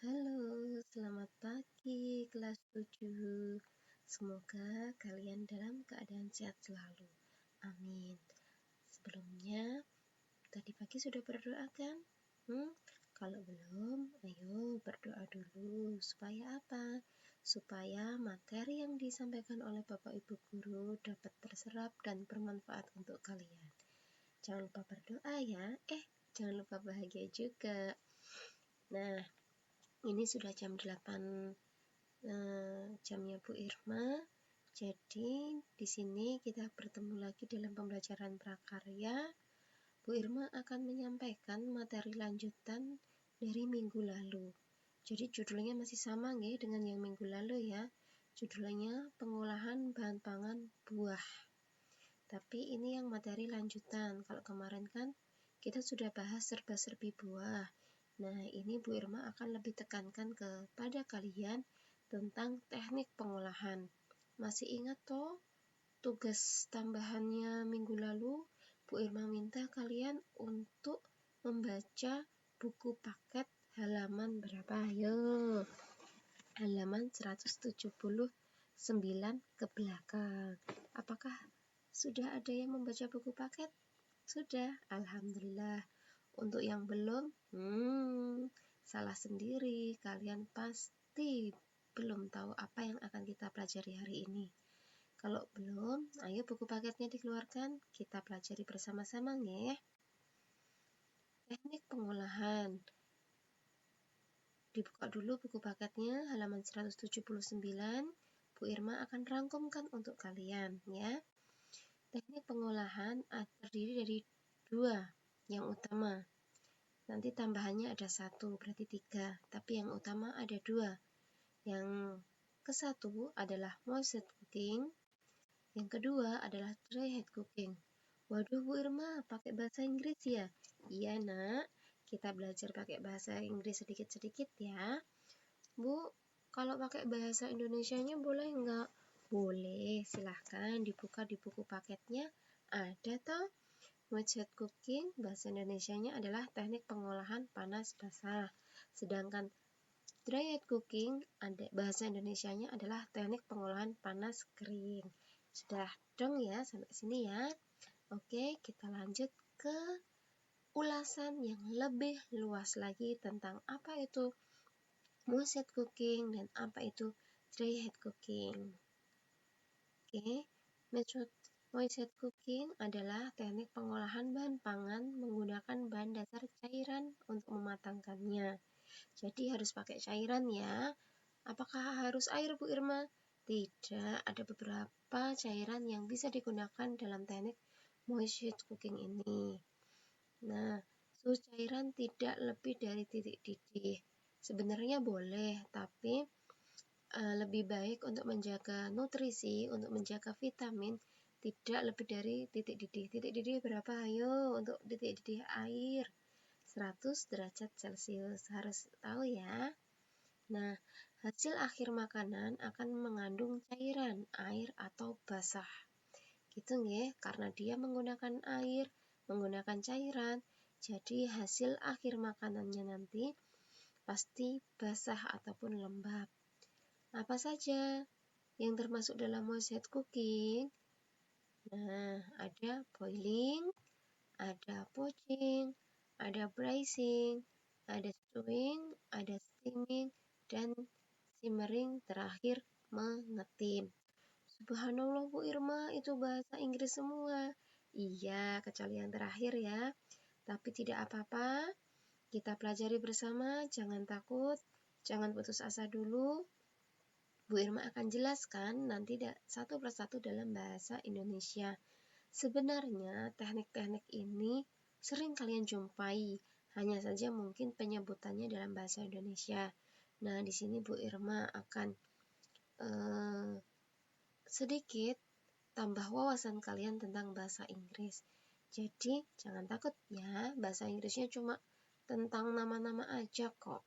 Halo, selamat pagi kelas 7. Semoga kalian dalam keadaan sehat selalu. Amin. Sebelumnya, tadi pagi sudah berdoa kan? Kalau belum, ayo berdoa dulu. Supaya apa? Supaya materi yang disampaikan oleh Bapak Ibu Guru dapat terserap dan bermanfaat untuk kalian. Jangan lupa berdoa ya. Jangan lupa bahagia juga. Nah, ini sudah jam 8 jamnya Bu Irma. Jadi di sini kita bertemu lagi dalam pembelajaran prakarya. Bu Irma akan menyampaikan materi lanjutan dari minggu lalu. Jadi judulnya masih sama nggih dengan yang minggu lalu ya. Judulnya pengolahan bahan pangan buah. Tapi ini yang materi lanjutan. Kalau kemarin kan kita sudah bahas serba-serbi buah. Nah, ini Bu Irma akan lebih tekankan kepada kalian tentang teknik pengolahan. Masih ingat toh tugas tambahannya minggu lalu? Bu Irma minta kalian untuk membaca buku paket halaman berapa? Ayo. Halaman 179 ke belakang. Apakah sudah ada yang membaca buku paket? Sudah, alhamdulillah. Untuk yang belum, salah sendiri. Kalian pasti belum tahu apa yang akan kita pelajari hari ini. Kalau belum, ayo buku paketnya dikeluarkan. Kita pelajari bersama-sama ya. Teknik pengolahan. Dibuka dulu buku paketnya, halaman 179. Bu Irma akan rangkumkan untuk kalian ya. Teknik pengolahan terdiri dari 2 yang utama. Nanti tambahannya ada 1, berarti 3. Tapi yang utama ada 2. Yang ke-1 adalah moist cooking. Yang kedua adalah dry head cooking. Waduh Bu Irma, pakai bahasa Inggris ya? Iya nak, kita belajar pakai bahasa Inggris sedikit-sedikit ya. Bu, kalau pakai bahasa Indonesianya boleh nggak? Boleh, silahkan dibuka di buku paketnya. Ada toh? Moist cooking, bahasa Indonesianya adalah teknik pengolahan panas basah. Sedangkan dry cooking, bahasa Indonesianya adalah teknik pengolahan panas kering. Sudah dong ya sampai sini ya. Oke, kita lanjut ke ulasan yang lebih luas lagi tentang apa itu moist cooking dan apa itu dry head cooking. Oke, metode moist cooking adalah teknik pengolahan bahan pangan menggunakan bahan dasar cairan untuk mematangkannya. Jadi harus pakai cairan ya. Apakah harus air Bu Irma? Tidak, ada beberapa cairan yang bisa digunakan dalam teknik moist cooking ini. Nah, suhu cairan tidak lebih dari titik didih. Sebenarnya boleh, tapi lebih baik untuk menjaga nutrisi, untuk menjaga vitamin, tidak lebih dari titik didih. Titik didih berapa? Ayo, untuk titik didih air 100 derajat Celcius. Harus tahu ya. Nah, hasil akhir makanan akan mengandung cairan, air atau basah. Gitu nggih, karena dia menggunakan air, menggunakan cairan, jadi hasil akhir makanannya nanti pasti basah ataupun lembab. Apa saja yang termasuk dalam moist cooking? Nah, ada boiling, ada poaching, ada braising, ada stewing, ada steaming, dan simmering, terakhir mengetim. Subhanallah Bu Irma, itu bahasa Inggris semua. Iya, kecuali yang terakhir ya. Tapi tidak apa-apa, kita pelajari bersama, jangan takut, jangan putus asa dulu. Bu Irma akan jelaskan nanti satu persatu dalam bahasa Indonesia. Sebenarnya teknik-teknik ini sering kalian jumpai, hanya saja mungkin penyebutannya dalam bahasa Indonesia. Nah, di sini Bu Irma akan sedikit tambah wawasan kalian tentang bahasa Inggris. Jadi, jangan takut ya, bahasa Inggrisnya cuma tentang nama-nama aja kok.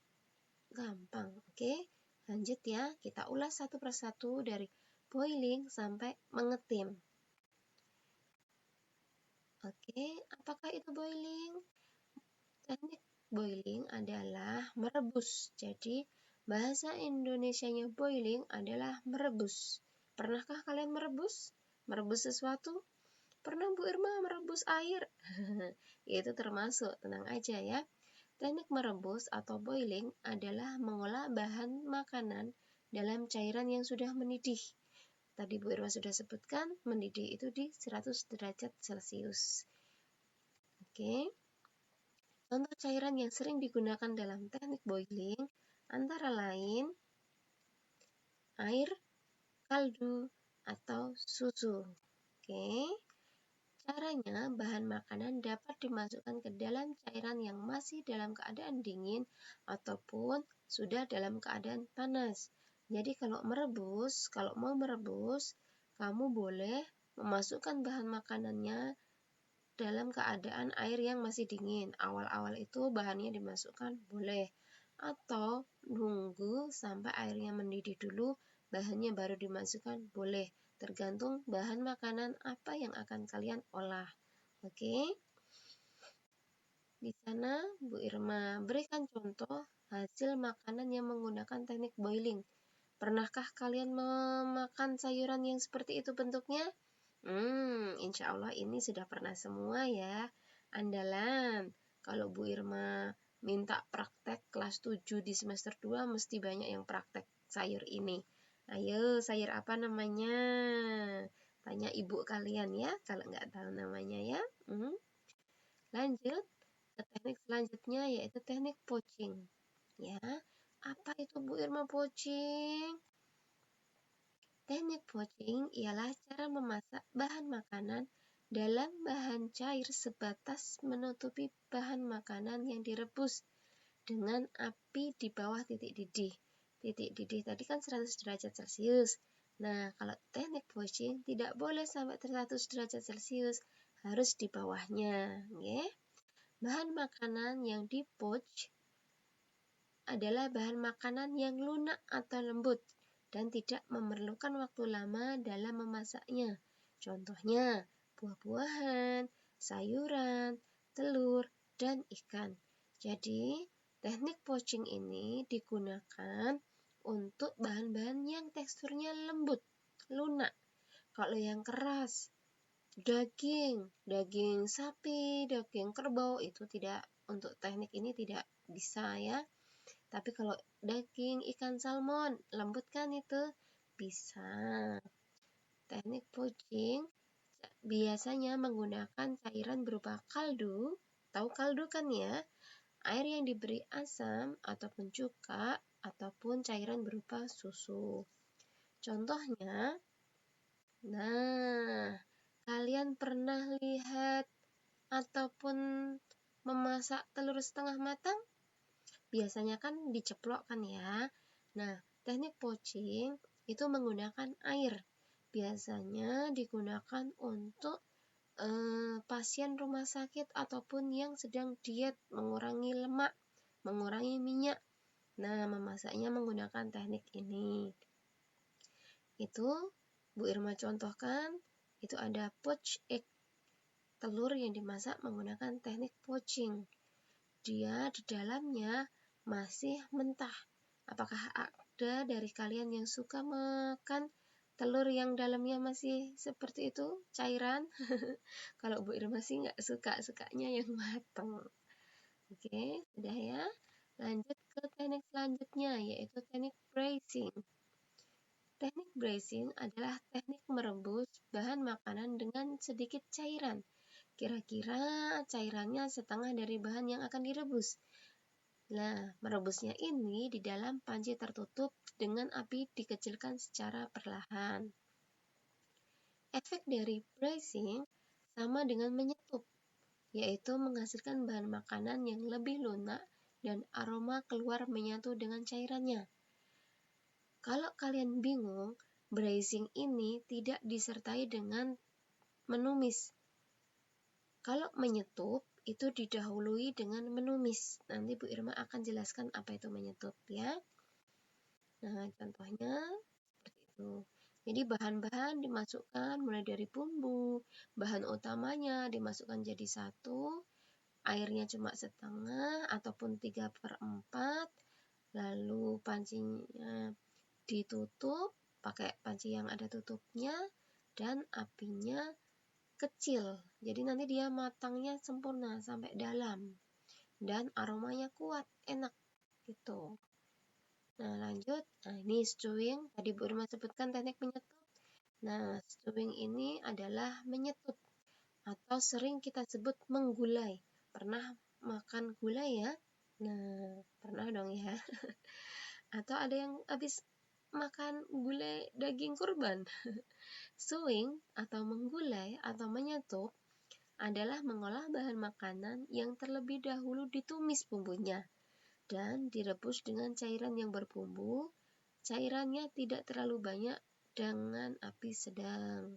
Gampang, oke? Lanjut ya, kita ulas satu persatu dari boiling sampai mengetim. Oke, apakah itu boiling? Teknik boiling adalah merebus. Jadi, bahasa Indonesianya boiling adalah merebus. Pernahkah kalian merebus? Merebus sesuatu? Pernah Bu Irma merebus air? Itu termasuk, tenang aja ya. Teknik merebus atau boiling adalah mengolah bahan makanan dalam cairan yang sudah mendidih. Tadi Bu Irma sudah sebutkan, mendidih itu di 100 derajat Celcius. Oke. Contoh cairan yang sering digunakan dalam teknik boiling antara lain air, kaldu, atau susu. Oke. Caranya, bahan makanan dapat dimasukkan ke dalam cairan yang masih dalam keadaan dingin ataupun sudah dalam keadaan panas. Jadi kalau mau merebus, kamu boleh memasukkan bahan makanannya dalam keadaan air yang masih dingin. Awal-awal itu bahannya dimasukkan boleh. Atau nunggu sampai airnya mendidih dulu, bahannya baru dimasukkan boleh. Tergantung bahan makanan apa yang akan kalian olah. Oke. Di sana Bu Irma berikan contoh hasil makanan yang menggunakan teknik boiling. Pernahkah kalian memakan sayuran yang seperti itu bentuknya? Insya Allah ini sudah pernah semua ya. Andalan, kalau Bu Irma minta praktek kelas 7 di semester 2 mesti banyak yang praktek sayur ini. Ayo, sayur apa namanya? Tanya ibu kalian ya, kalau nggak tahu namanya ya. Lanjut ke teknik selanjutnya yaitu teknik poaching. Ya, apa itu Bu Irma poaching? Teknik poaching ialah cara memasak bahan makanan dalam bahan cair sebatas menutupi bahan makanan yang direbus dengan api di bawah titik didih. Titik didih tadi kan 100 derajat Celcius. Nah, kalau teknik poaching tidak boleh sampai 100 derajat Celcius, harus di bawahnya. Okay? Bahan makanan yang di-poach adalah bahan makanan yang lunak atau lembut dan tidak memerlukan waktu lama dalam memasaknya. Contohnya, buah-buahan, sayuran, telur, dan ikan. Jadi, teknik poaching ini digunakan untuk bahan-bahan yang teksturnya lembut, lunak. Kalau yang keras, daging sapi, daging kerbau itu tidak, untuk teknik ini tidak bisa ya. Tapi kalau daging ikan salmon, lembut kan itu? Bisa. Teknik poaching biasanya menggunakan cairan berupa kaldu. Tahu kaldu kan ya? Air yang diberi asam ataupun cuka ataupun cairan berupa susu. Contohnya, nah, kalian pernah lihat ataupun memasak telur setengah matang? Biasanya kan diceplok kan ya. Nah, teknik poaching itu menggunakan air. Biasanya digunakan untuk pasien rumah sakit ataupun yang sedang diet, mengurangi lemak, mengurangi minyak. Nah, memasaknya menggunakan teknik ini. Itu Bu Irma contohkan, itu ada poached egg, telur yang dimasak menggunakan teknik poaching. Dia di dalamnya masih mentah. Apakah ada dari kalian yang suka makan telur yang dalamnya masih seperti itu, cairan? Kalau Bu Irma sih nggak suka, sukanya yang matang. Oke, sudah ya. Lanjut ke teknik selanjutnya, yaitu teknik braising. Teknik braising adalah teknik merebus bahan makanan dengan sedikit cairan. Kira-kira cairannya setengah dari bahan yang akan direbus. Nah, merebusnya ini di dalam panci tertutup dengan api dikecilkan secara perlahan. Efek dari braising sama dengan menyetup, yaitu menghasilkan bahan makanan yang lebih lunak dan aroma keluar menyatu dengan cairannya. Kalau kalian bingung, braising ini tidak disertai dengan menumis. Kalau menyetup, itu didahului dengan menumis. Nanti Bu Irma akan jelaskan apa itu menyetup ya. Nah, contohnya seperti itu. Jadi bahan-bahan dimasukkan mulai dari bumbu, bahan utamanya dimasukkan jadi satu, airnya cuma setengah ataupun 3/4, lalu pancinya ditutup pakai panci yang ada tutupnya dan apinya kecil. Jadi nanti dia matangnya sempurna sampai dalam dan aromanya kuat, enak gitu. Nah, lanjut. Nah, ini stewing. Tadi Bu Irma sebutkan teknik menyetup. Nah, stewing ini adalah menyetup atau sering kita sebut menggulai. Pernah makan gulai ya? Nah, pernah dong ya. Atau ada yang habis makan gulai daging kurban. Stewing atau menggulai atau menyetup adalah mengolah bahan makanan yang terlebih dahulu ditumis bumbunya dan direbus dengan cairan yang berbumbu. Cairannya tidak terlalu banyak dengan api sedang.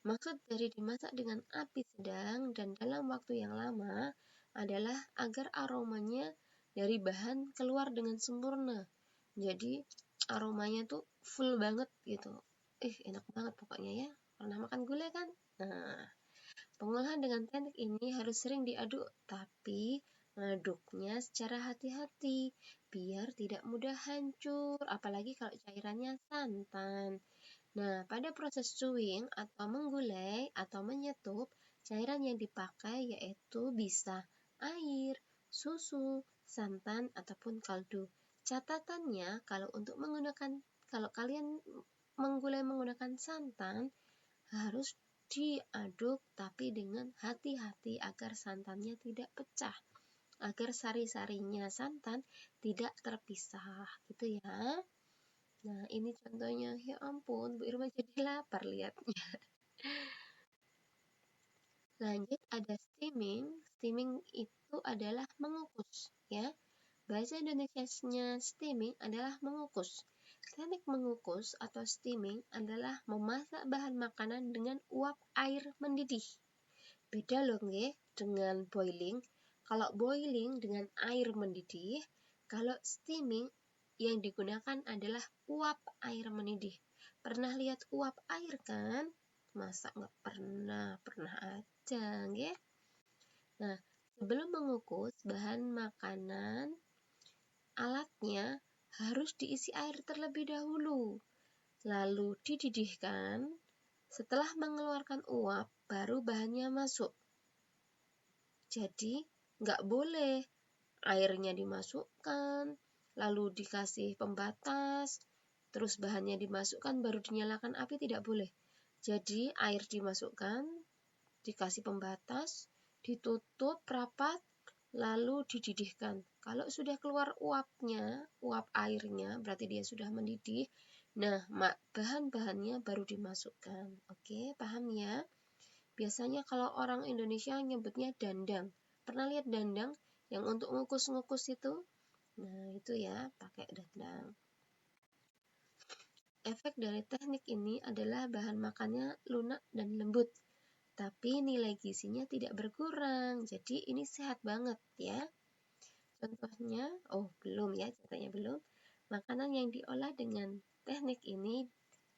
Maksud dari dimasak dengan api sedang dan dalam waktu yang lama adalah agar aromanya dari bahan keluar dengan sempurna. Jadi aromanya tuh full banget gitu. Enak banget pokoknya ya. Pernah makan gulai kan? Nah, pengolahan dengan teknik ini harus sering diaduk, tapi mengaduknya secara hati-hati biar tidak mudah hancur, apalagi kalau cairannya santan. Nah, pada proses stewing atau menggulai atau menyetup, cairan yang dipakai yaitu bisa air, susu, santan, ataupun kaldu. Catatannya, kalau kalian menggulai menggunakan santan, harus diaduk tapi dengan hati-hati agar santannya tidak pecah, agar sari-sarinya santan tidak terpisah gitu ya. Nah, ini contohnya. Ya ampun, Bu Irma jadi lapar lihatnya. Lanjut ada steaming. Steaming itu adalah mengukus ya. Bahasa Indonesianya steaming adalah mengukus. Teknik mengukus atau steaming adalah memasak bahan makanan dengan uap air mendidih. Beda loh nggih dengan boiling. Kalau boiling dengan air mendidih, kalau steaming yang digunakan adalah uap air mendidih. Pernah lihat uap air kan? Masa nggak pernah? Pernah aja nggih. Nah, sebelum mengukus bahan makanan, alatnya harus diisi air terlebih dahulu, lalu dididihkan. Setelah mengeluarkan uap, baru bahannya masuk. Jadi, nggak boleh airnya dimasukkan, lalu dikasih pembatas, terus bahannya dimasukkan, baru dinyalakan api, tidak boleh. Jadi, air dimasukkan, dikasih pembatas, ditutup rapat, lalu dididihkan. Kalau sudah keluar uapnya, uap airnya, berarti dia sudah mendidih. Nah, bahan-bahannya baru dimasukkan. Oke, paham ya? Biasanya kalau orang Indonesia nyebutnya dandang. Pernah lihat dandang yang untuk ngukus-ngukus itu? Nah, itu ya, pakai dandang. Efek dari teknik ini adalah bahan makannya lunak dan lembut, tapi nilai gizinya tidak berkurang. Jadi ini sehat banget ya. Contohnya, belum ya, contohnya belum. Makanan yang diolah dengan teknik ini,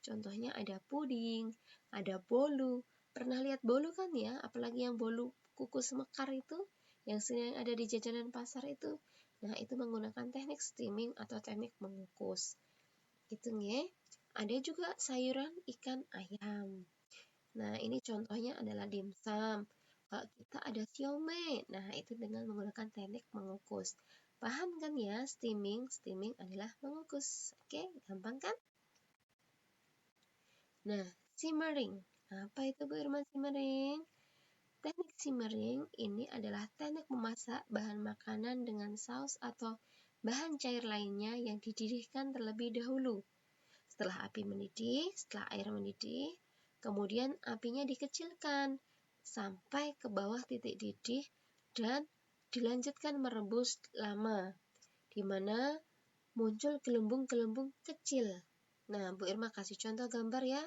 contohnya ada puding, ada bolu. Pernah lihat bolu kan ya? Apalagi yang bolu kukus mekar itu, yang sering ada di jajanan pasar itu. Nah, itu menggunakan teknik steaming atau teknik mengukus. Gitu nggih. Ada juga sayuran ikan ayam. Nah, ini contohnya adalah dimsum. Kalau kita ada siomay, nah itu dengan menggunakan teknik mengukus. Paham kan ya, steaming? Steaming adalah mengukus. Oke, gampang kan? Nah, simmering. Apa itu Bu Irma simmering? Teknik simmering ini adalah teknik memasak bahan makanan dengan saus atau bahan cair lainnya yang dididihkan terlebih dahulu. Setelah api mendidih, setelah air mendidih, kemudian apinya dikecilkan sampai ke bawah titik didih dan dilanjutkan merebus lama, di mana muncul gelembung-gelembung kecil. Nah, Bu Irma kasih contoh gambar ya.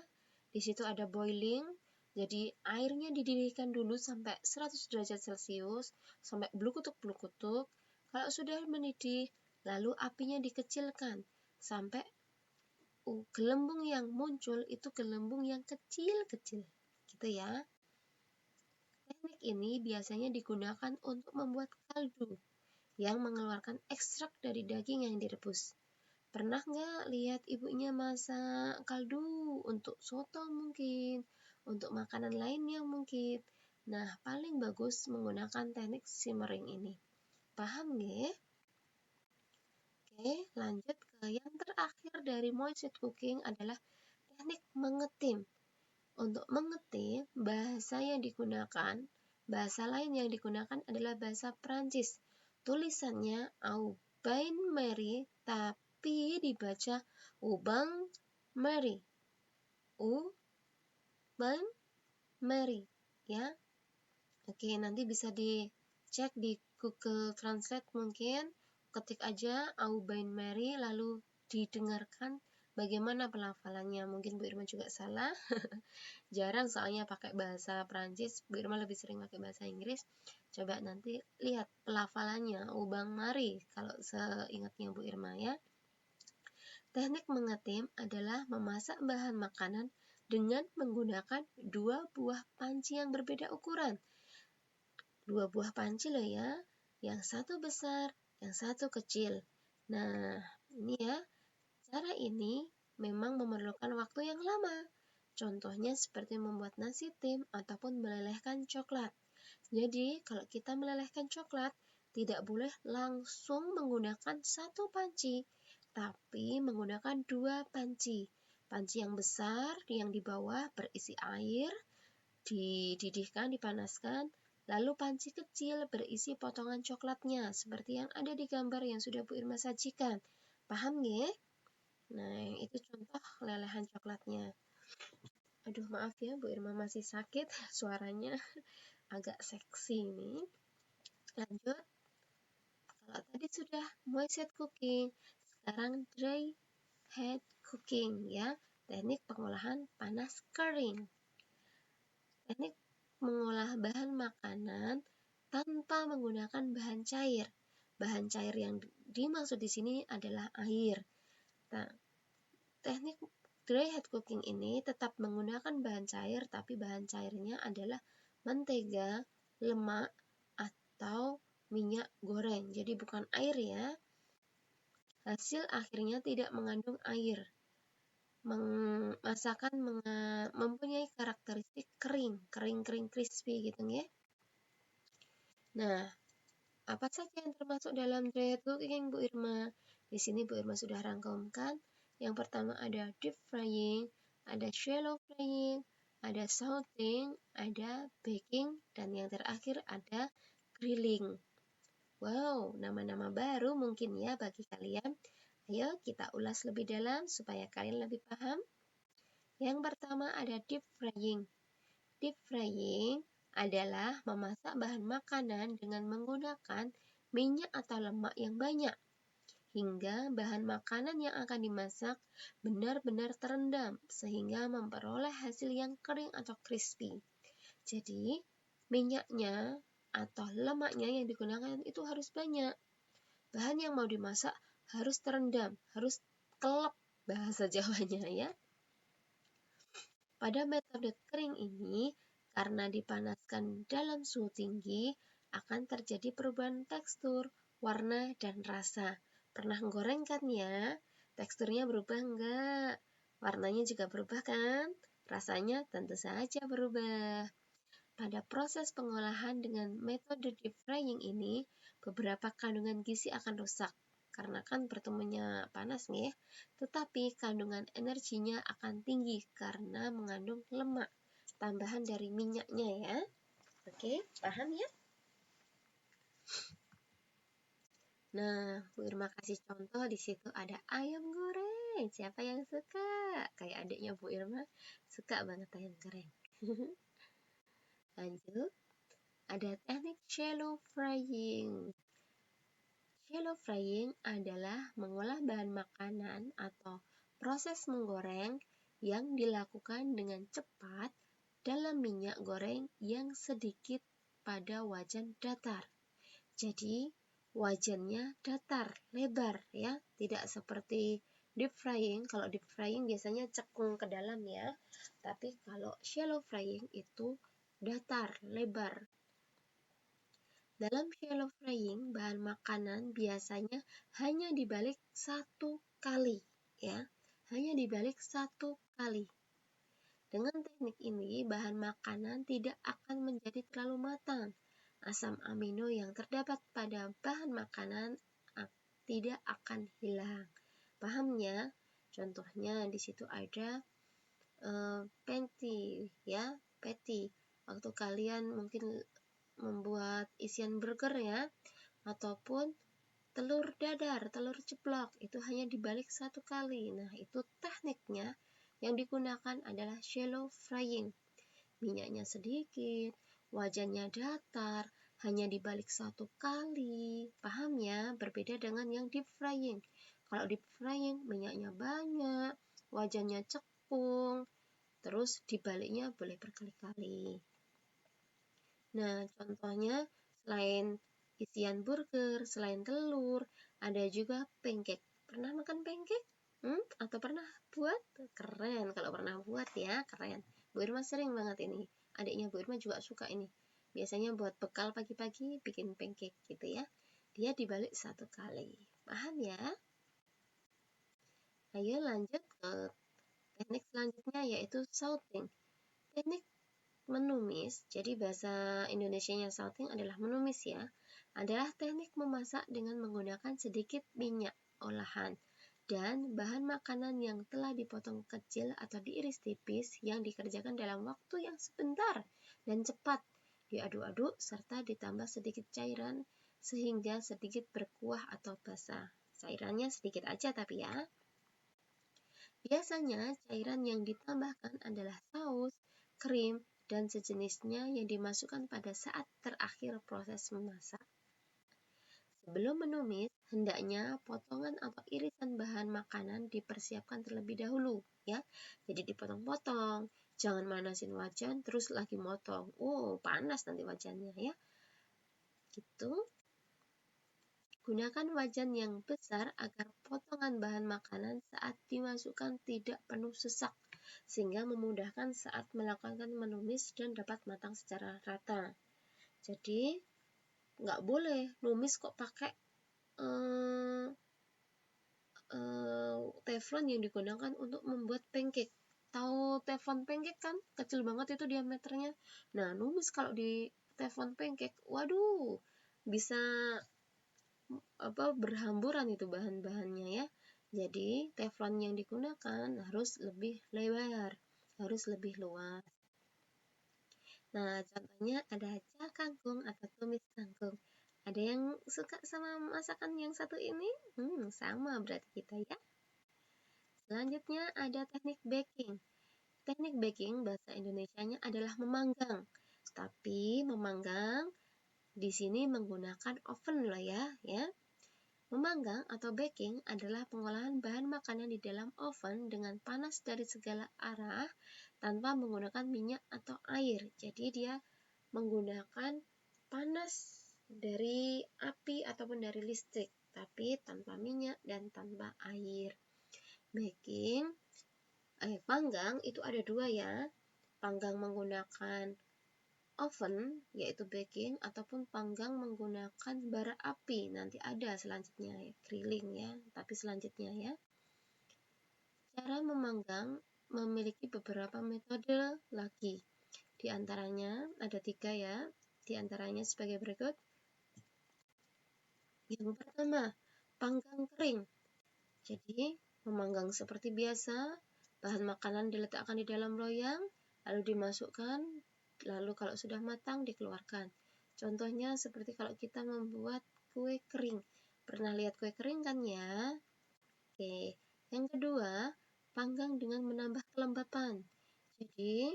Di situ ada boiling, jadi airnya dididihkan dulu sampai 100 derajat Celcius, sampai blukutuk-blukutuk. Kalau sudah mendidih, lalu apinya dikecilkan sampai gelembung yang muncul itu gelembung yang kecil-kecil gitu ya. Teknik ini biasanya digunakan untuk membuat kaldu yang mengeluarkan ekstrak dari daging yang direbus. Pernah nggak lihat ibunya masak kaldu untuk soto mungkin, untuk makanan lainnya mungkin. Nah, paling bagus menggunakan teknik simmering ini. Paham nggak? Oke, lanjut ke yang terakhir dari moist cooking adalah teknik mengetim. Untuk mengetim, bahasa lain yang digunakan adalah bahasa Prancis. Tulisannya au bain Marie, tapi dibaca ubang Marie. Ubang Marie, ya. Oke, nanti bisa dicek di Google Translate mungkin. Ketik aja au bain Marie lalu didengarkan bagaimana pelafalannya. Mungkin Bu Irma juga salah. Jarang soalnya pakai bahasa Prancis, Bu Irma lebih sering pakai bahasa Inggris. Coba nanti lihat pelafalannya, ubang mari kalau seingatnya Bu Irma ya. Teknik mengetim adalah memasak bahan makanan dengan menggunakan 2 buah panci yang berbeda ukuran. 2 buah panci loh ya, yang satu besar, yang satu kecil. Nah, ini ya, cara ini memang memerlukan waktu yang lama. Contohnya seperti membuat nasi tim ataupun melelehkan coklat. Jadi, kalau kita melelehkan coklat, tidak boleh langsung menggunakan satu panci, tapi menggunakan 2 panci. Panci yang besar yang di bawah berisi air, dididihkan, dipanaskan, lalu panci kecil berisi potongan coklatnya, seperti yang ada di gambar yang sudah Bu Irma sajikan. Paham nggih? Nah, itu contoh lelehan coklatnya. Aduh, maaf ya, Bu Irma masih sakit, suaranya agak seksi ini. Lanjut, kalau tadi sudah moist head cooking, sekarang dry head cooking ya, teknik pengolahan panas kering. Teknik mengolah bahan makanan tanpa menggunakan bahan cair. Bahan cair yang dimaksud di sini adalah air. Nah, teknik dry head cooking ini tetap menggunakan bahan cair, tapi bahan cairnya adalah mentega, lemak, atau minyak goreng. Jadi bukan air ya. Hasil akhirnya tidak mengandung air. Masakan mempunyai karakteristik kering crispy gitu ya. Nah, apa saja yang termasuk dalam dry head cooking Bu Irma? Di sini Bu Irma sudah rangkumkan. Yang pertama ada deep frying, ada shallow frying, ada sauteing, ada baking, dan yang terakhir ada grilling. Wow, nama-nama baru mungkin ya bagi kalian. Ayo kita ulas lebih dalam supaya kalian lebih paham. Yang pertama ada deep frying. Deep frying adalah memasak bahan makanan dengan menggunakan minyak atau lemak yang banyak, hingga bahan makanan yang akan dimasak benar-benar terendam sehingga memperoleh hasil yang kering atau crispy. Jadi, minyaknya atau lemaknya yang digunakan itu harus banyak. Bahan yang mau dimasak harus terendam, harus kelep bahasa Jawanya ya. Pada metode kering ini, karena dipanaskan dalam suhu tinggi, akan terjadi perubahan tekstur, warna, dan rasa. Pernah goreng kan ya? Teksturnya berubah enggak? Warnanya juga berubah kan? Rasanya tentu saja berubah. Pada proses pengolahan dengan metode deep frying ini, beberapa kandungan gizi akan rusak. Karena kan pertemuannya panas nih, tetapi kandungan energinya akan tinggi karena mengandung lemak tambahan dari minyaknya ya. Oke, paham ya? Nah, Bu Irma kasih contoh di situ ada ayam goreng. Siapa yang suka? Kayak adiknya Bu Irma, suka banget ayam goreng. Lanjut, ada teknik shallow frying. Shallow frying adalah mengolah bahan makanan atau proses menggoreng yang dilakukan dengan cepat dalam minyak goreng yang sedikit pada wajan datar. Jadi, wajannya datar, lebar ya, tidak seperti deep frying. Kalau deep frying biasanya cekung ke dalam ya. Tapi kalau shallow frying itu datar, lebar. Dalam shallow frying, bahan makanan biasanya hanya dibalik satu kali, ya, hanya dibalik satu kali. Dengan teknik ini, bahan makanan tidak akan menjadi terlalu matang. Asam amino yang terdapat pada bahan makanan tidak akan hilang. Pahamnya? Contohnya di situ ada patty, ya, patty. Waktu kalian mungkin membuat isian burger, ya, ataupun telur dadar, telur ceplok, itu hanya dibalik satu kali. Nah, itu tekniknya. Yang digunakan adalah shallow frying. Minyaknya sedikit, wajannya datar, hanya dibalik satu kali. Paham ya? Berbeda dengan yang deep frying. Kalau deep frying, minyaknya banyak, wajannya cekung, terus dibaliknya boleh berkali-kali. Nah, contohnya selain isian burger, selain telur, ada juga pancake. Pernah makan pancake? Atau pernah buat? Keren kalau pernah buat, ya, keren. Bu Irma sering banget ini. Adiknya Bu Irma juga suka ini. Biasanya buat bekal pagi-pagi bikin pancake gitu, ya. Dia dibalik satu kali. Paham ya? Ayo lanjut ke teknik selanjutnya, yaitu salting. Teknik menumis, jadi bahasa Indonesianya salting adalah menumis, ya, adalah teknik memasak dengan menggunakan sedikit minyak olahan dan bahan makanan yang telah dipotong kecil atau diiris tipis yang dikerjakan dalam waktu yang sebentar dan cepat. Diaduk-aduk serta ditambah sedikit cairan sehingga sedikit berkuah atau basah. Cairannya sedikit aja tapi, ya. Biasanya cairan yang ditambahkan adalah saus, krim, dan sejenisnya yang dimasukkan pada saat terakhir proses memasak. Sebelum menumis, hendaknya potongan atau irisan bahan makanan dipersiapkan terlebih dahulu, ya. Jadi dipotong-potong, jangan manasin wajan terus lagi motong. Panas nanti wajannya, ya. Gitu. Gunakan wajan yang besar agar potongan bahan makanan saat dimasukkan tidak penuh sesak, sehingga memudahkan saat melakukan menumis dan dapat matang secara rata. Jadi, nggak boleh numis kok pakai teflon yang digunakan untuk membuat pancake. Tahu teflon pancake kan? Kecil banget itu diameternya. Nah, numis kalau di teflon pancake, waduh, bisa berhamburan itu bahan-bahannya, ya. Jadi teflon yang digunakan harus lebih lebar, harus lebih luas. Nah, contohnya ada cah kangkung atau tumis kangkung. Ada yang suka sama masakan yang satu ini? Sama berarti kita, ya. Selanjutnya ada teknik baking. Teknik baking bahasa Indonesianya adalah memanggang. Tapi memanggang di sini menggunakan oven loh, ya. Memanggang atau baking adalah pengolahan bahan makanan di dalam oven dengan panas dari segala arah tanpa menggunakan minyak atau air. Jadi dia menggunakan panas dari api ataupun dari listrik, tapi tanpa minyak dan tanpa air. Panggang itu ada dua, ya. Panggang menggunakan oven, yaitu baking, ataupun panggang menggunakan bara api. Nanti ada selanjutnya, grilling, ya, tapi selanjutnya, ya. Cara memanggang memiliki beberapa metode lagi. Di antaranya ada 3, ya. Di antaranya sebagai berikut. Yang pertama, panggang kering. Jadi, memanggang seperti biasa, bahan makanan diletakkan di dalam loyang, lalu dimasukkan, lalu kalau sudah matang dikeluarkan. Contohnya seperti kalau kita membuat kue kering. Pernah lihat kue kering kan, ya? Oke. Yang kedua, panggang dengan menambah kelembapan. Jadi,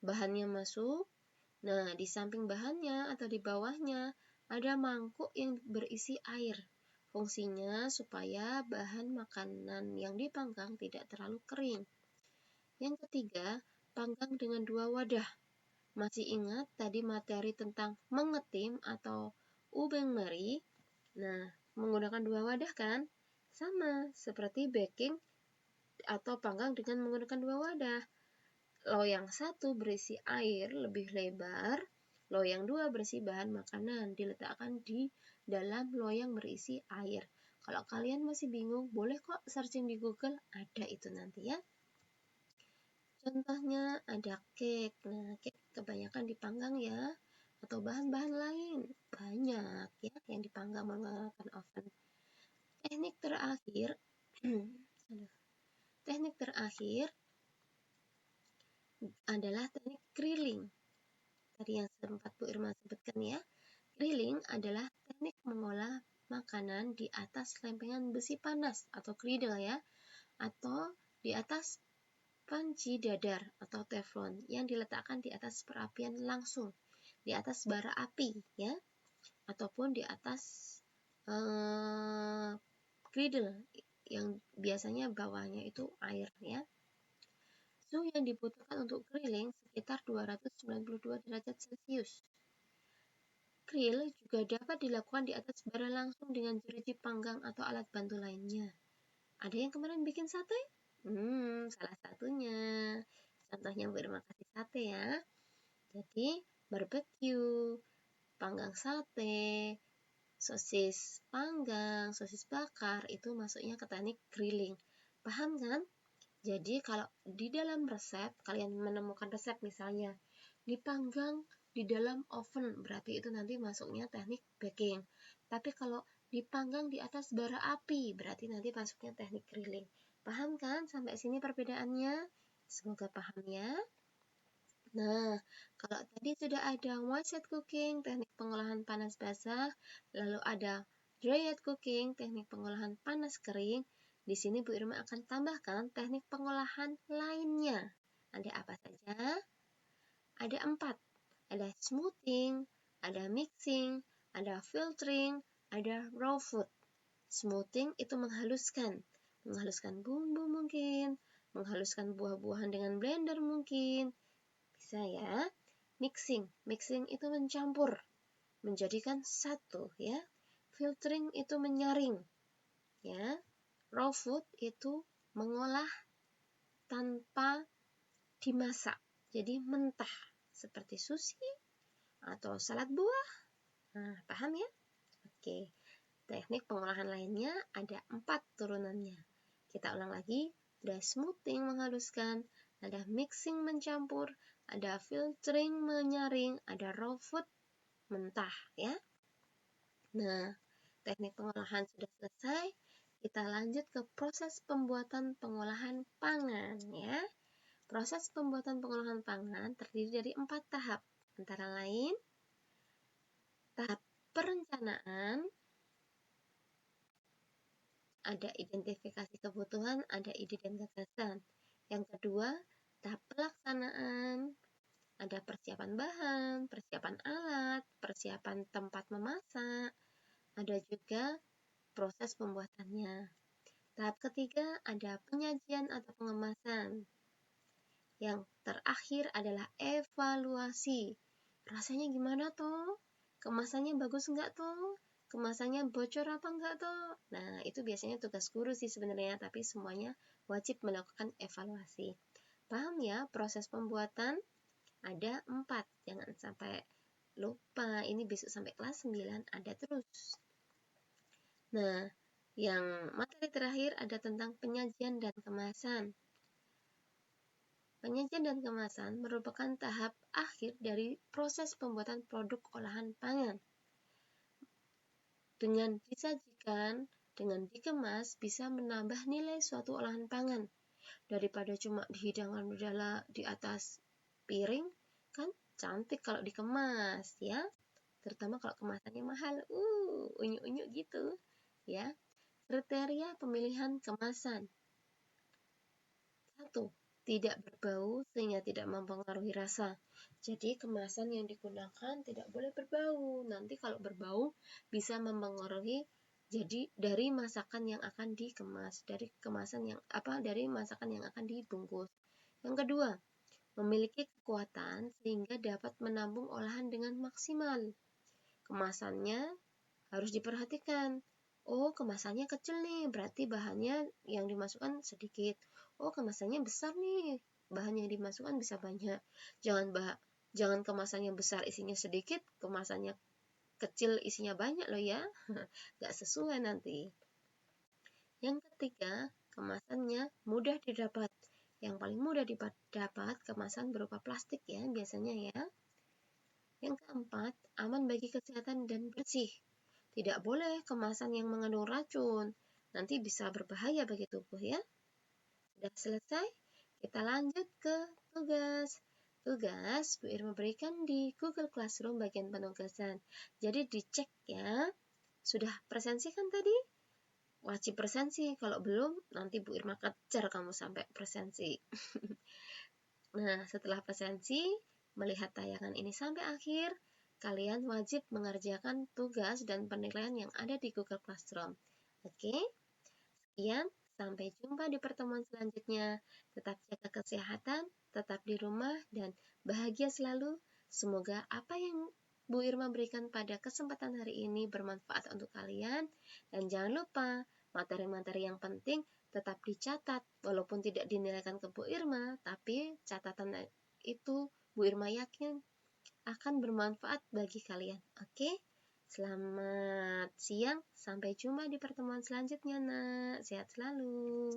bahannya masuk. Nah, di samping bahannya atau di bawahnya ada mangkuk yang berisi air. Fungsinya supaya bahan makanan yang dipanggang tidak terlalu kering. Yang ketiga, panggang dengan 2 wadah. Masih ingat tadi materi tentang mengetim atau ubeng meri? Nah, menggunakan 2 wadah kan? Sama seperti baking atau panggang dengan menggunakan 2 wadah. loyang 1 berisi air lebih lebar, loyang 2 berisi bahan makanan, diletakkan di dalam loyang berisi air. Kalau kalian masih bingung, boleh kok searching di Google, ada itu nanti ya. Contohnya ada cake. Nah, cake kebanyakan dipanggang ya, atau bahan-bahan lain. Banyak ya yang dipanggang menggunakan oven. Teknik terakhir, teknik terakhir adalah teknik grilling. Tadi yang sempat Bu Irma sebutkan ya. Grilling adalah teknik mengolah makanan di atas lempengan besi panas atau griddle ya, atau di atas panci dadar atau teflon yang diletakkan di atas perapian langsung, di atas bara api ya, ataupun di atas griddle yang biasanya bawahnya itu air ya. Suhu yang dibutuhkan untuk grilling sekitar 292 derajat Celcius. Grill juga dapat dilakukan di atas bara langsung dengan jeruji panggang atau alat bantu lainnya. Ada yang kemarin bikin sate? Salah satunya. Contohnya Bu Irma kasih sate ya. Jadi barbecue, panggang sate, sosis panggang, sosis bakar, itu masuknya ke teknik grilling. Paham kan? Jadi kalau di dalam resep, kalian menemukan resep misalnya dipanggang di dalam oven, berarti itu nanti masuknya teknik baking. Tapi kalau dipanggang di atas bara api, berarti nanti masuknya teknik grilling. Paham kan sampai sini perbedaannya? Semoga paham ya. Nah, kalau tadi sudah ada one-shot cooking, teknik pengolahan panas basah, lalu ada dry-shot cooking, teknik pengolahan panas kering. Di sini Bu Irma akan tambahkan teknik pengolahan lainnya. Ada apa saja? Ada 4. Ada smoothing, ada mixing, ada filtering, ada raw food. Smoothing itu menghaluskan bumbu mungkin, menghaluskan buah-buahan dengan blender mungkin. Bisa ya. Mixing itu mencampur, menjadikan satu ya. Filtering itu menyaring ya. Raw food itu mengolah tanpa dimasak, jadi mentah seperti sushi atau salad buah. Nah, paham ya? Oke. Teknik pengolahan lainnya ada 4 turunannya. Kita ulang lagi. Ada smoothing menghaluskan, ada mixing mencampur, ada filtering menyaring, ada raw food mentah ya. Nah, teknik pengolahan sudah selesai. Kita lanjut ke proses pembuatan pengolahan pangan ya. Proses pembuatan pengolahan pangan terdiri dari 4 tahap, antara lain tahap perencanaan, ada identifikasi kebutuhan, ada ide dan gagasan. Yang kedua, tahap pelaksanaan, ada persiapan bahan, persiapan alat, persiapan tempat memasak, ada juga proses pembuatannya. Tahap ketiga ada penyajian atau pengemasan. Yang terakhir adalah evaluasi. Rasanya gimana toh? Kemasannya bagus nggak toh? Kemasannya bocor apa enggak toh? Nah, itu biasanya tugas guru sih sebenarnya, tapi semuanya wajib melakukan evaluasi. Paham ya proses pembuatan? Ada 4, jangan sampai lupa, ini besok sampai kelas 9 ada terus. Nah, yang materi terakhir ada tentang penyajian dan kemasan. Penyajian dan kemasan merupakan tahap akhir dari proses pembuatan produk olahan pangan. Dengan disajikan, dengan dikemas, bisa menambah nilai suatu olahan pangan. Daripada cuma dihidangkan di atas piring, kan cantik kalau dikemas ya. Terutama kalau kemasannya mahal, unyu-unyu gitu ya. Kriteria pemilihan kemasan. 1. Tidak berbau sehingga tidak mempengaruhi rasa. Jadi kemasan yang digunakan tidak boleh berbau. Nanti kalau berbau bisa mempengaruhi jadi dari masakan yang akan dikemas, dari masakan yang akan dibungkus. Yang kedua, memiliki kekuatan sehingga dapat menampung olahan dengan maksimal. Kemasannya harus diperhatikan. Oh, kemasannya kecil nih, berarti bahannya yang dimasukkan sedikit. Oh, kemasannya besar nih, bahan yang dimasukkan bisa banyak. Jangan kemasannya besar isinya sedikit, kemasannya kecil isinya banyak loh ya. Nggak sesuai nanti. Yang ketiga, kemasannya mudah didapat. Yang paling mudah didapat kemasan berupa plastik ya biasanya ya. Yang keempat, aman bagi kesehatan dan bersih. Tidak boleh kemasan yang mengandung racun, nanti bisa berbahaya bagi tubuh ya. Sudah selesai, kita lanjut ke tugas. Tugas Bu Irma berikan di Google Classroom bagian penugasan. Jadi dicek ya. Sudah presensi kan tadi? Wajib presensi, kalau belum nanti Bu Irma kejar kamu sampai presensi. Nah, setelah presensi, melihat tayangan ini sampai akhir, kalian wajib mengerjakan tugas dan penilaian yang ada di Google Classroom. Oke? Sekian, sampai jumpa di pertemuan selanjutnya. Tetap jaga kesehatan, tetap di rumah, dan bahagia selalu. Semoga apa yang Bu Irma berikan pada kesempatan hari ini bermanfaat untuk kalian. Dan jangan lupa, materi-materi yang penting tetap dicatat, walaupun tidak dinilaikan ke Bu Irma, tapi catatan itu Bu Irma yakin akan bermanfaat bagi kalian. Oke? Selamat siang, sampai jumpa di pertemuan selanjutnya, Nak. Sehat selalu.